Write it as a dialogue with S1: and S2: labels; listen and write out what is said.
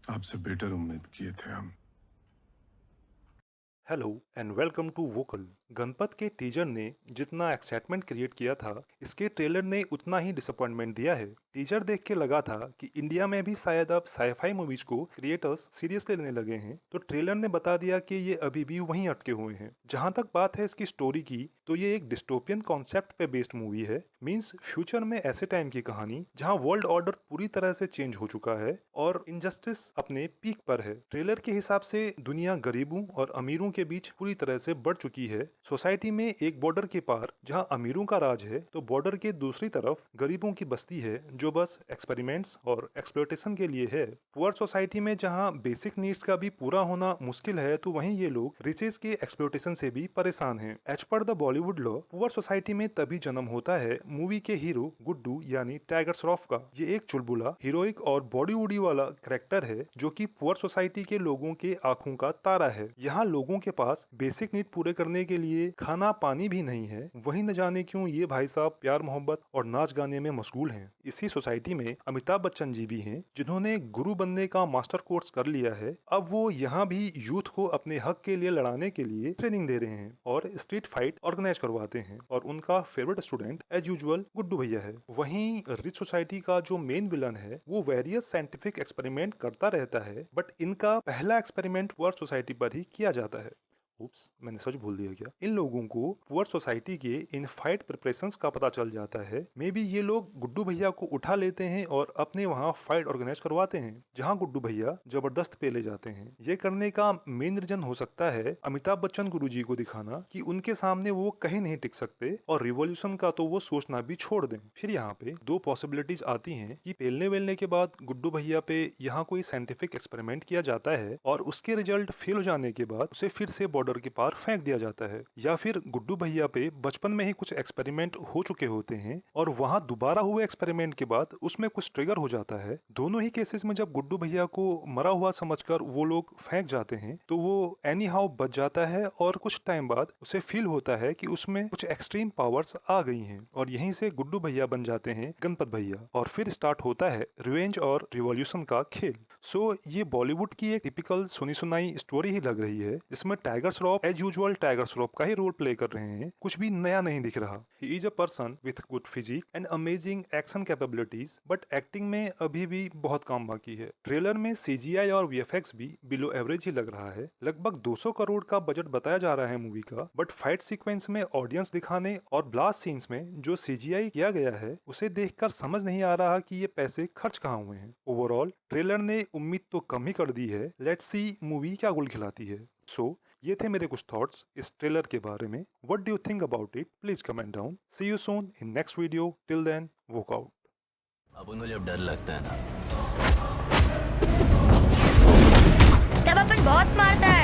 S1: आपसे बेटर उम्मीद किए थे हम।
S2: Hello and welcome to Vocal. Ganapath के टीजर ने जितना एक्साइटमेंट क्रिएट किया था, इसके ट्रेलर ने उतना ही डिसअपॉइंटमेंट दिया है। टीजर देख के लगा था कि इंडिया में भी शायद अब साईफाई मूवीज को क्रिएटर्स सीरियसली लेने लगे हैं, तो ट्रेलर ने बता दिया कि ये अभी भी वहीं अटके हुए हैं। जहां तक बात है इसकी स्टोरी की, तो ये एक डिस्टोपियन कॉन्सेप्ट पे बेस्ड मूवी है। मींस फ्यूचर में ऐसे टाइम की कहानी जहां वर्ल्ड ऑर्डर पूरी तरह से चेंज हो चुका है और इनजस्टिस अपने पीक पर है। ट्रेलर के हिसाब से दुनिया गरीबों और अमीरों के बीच पूरी तरह से बढ़ चुकी है। सोसाइटी में एक बॉर्डर के पार जहां अमीरों का राज है, तो बॉर्डर के दूसरी तरफ गरीबों की बस्ती है जो बस एक्सपेरिमेंट्स और एक्सप्लॉयटेशन के लिए है। पुअर सोसाइटी में जहां बेसिक नीड्स का भी पूरा होना मुश्किल है, तो वहीं ये लोग रिचेस के एक्सप्लॉयटेशन से भी परेशान हैं। As per the Bollywood law, poor society में तभी जन्म होता है मूवी के हीरो गुड्डू यानी टाइगर श्रॉफ का। ये एक चुलबुला, हीरोइक और बॉडी वूडी वाला करेक्टर है जो कि पुअर सोसाइटी के लोगों के आंखों का तारा है। यहाँ लोगों के पास बेसिक नीड पूरे करने के लिए खाना पानी भी नहीं है। वही न जाने क्यों ये भाई साहब प्यार मोहब्बत और नाच गाने में मशगूल हैं। इसी सोसाइटी में अमिताभ बच्चन जी भी हैं, जिन्होंने गुरु बनने का मास्टर कोर्स कर लिया है। अब वो यहाँ भी यूथ को अपने हक के लिए लड़ाने के लिए ट्रेनिंग दे रहे हैं और स्ट्रीट फाइट ऑर्गेनाइज करवाते हैं। और उनका favourite student as usual Guddu भैया है। वहीं रिच सोसाइटी का जो मेन विलन है, वो वेरियस साइंटिफिक एक्सपेरिमेंट करता रहता है, बट इनका पहला एक्सपेरिमेंट पुअर सोसाइटी पर ही किया जाता है। उप्स, मैंने सच बोल दिया क्या? इन लोगों को पुअर सोसाइटी के इन फाइट प्रिपरेशंस का पता चल जाता है। मे बी ये लोग गुड्डू भैया को उठा लेते हैं और अपने वहाँ फाइट ऑर्गेनाइज करवाते हैं, जहाँ गुड्डू भैया जबरदस्त पे ले जाते हैं। ये करने का मेन रीजन हो सकता है अमिताभ बच्चन गुरुजी को दिखाना कि उनके सामने वो कहीं नहीं टिक सकते और रिवॉल्यूशन का तो वो सोचना भी छोड़ दें। फिर यहाँ पे दो पॉसिबिलिटीज आती हैं कि पेलने वेलने के बाद गुड्डू भैया पे यहाँ कोई साइंटिफिक एक्सपेरिमेंट किया जाता है और उसके रिजल्ट फेल हो जाने के बाद उसे फिर से बॉर्डर के पार फेंक दिया जाता है, या फिर गुड्डू भैया पे बचपन में ही कुछ एक्सपेरिमेंट हो चुके होते हैं और वहां दोबारा हुए एक्सपेरिमेंट के बाद उसमें कुछ ट्रिगर हो जाता है। दोनों ही केसेस में जब गुड्डू भैया को मरा हुआ समझकर वो लोग फेंक जाते हैं, तो वो एनी हाउ बच जाता है और कुछ टाइम बाद उसे फील होता है कि उसमें कुछ एक्सट्रीम पावर्स आ गई हैं और यहीं से गुड्डू भैया बन जाते हैं गणपत भैया और फिर स्टार्ट होता है रिवेंज और रिवॉल्यूशन का खेल। सो ये बॉलीवुड की एक टिपिकल सुनी सुनाई स्टोरी ही लग रही है, जिसमें टाइगर श्रॉफ एज यूजुअल टाइगर श्रॉफ का ही रोल प्ले कर रहे हैं। कुछ भी नया नहीं दिख रहा। He is a person with good physique and amazing action capabilities, but acting में अभी भी बहुत काम बाकी है। ट्रेलर में सीजीआई और वीएफएक्स भी बिलो एवरेज ही लग रहा है। लगभग 200 करोड़ का बजट बताया जा रहा है मूवी का, बट फाइट सीक्वेंस में ऑडियंस दिखाने और ब्लास्ट सीन्स में जो सीजीआई किया गया है, उसे देखकर समझ नहीं आ रहा कि ये पैसे खर्च कहाँ हुए हैं। ओवरऑल ट्रेलर ने उम्मीद तो कम ही कर दी है। लेट्स सी मूवी क्या गुल खिलाती है। सो ये थे मेरे कुछ थॉट्स इस ट्रेलर के बारे में। What do you think about it? Please comment down. See you soon in next video. Till then, walk out.
S3: अपन को जब डर लगता है ना,
S4: तब अपन बहुत मारता है।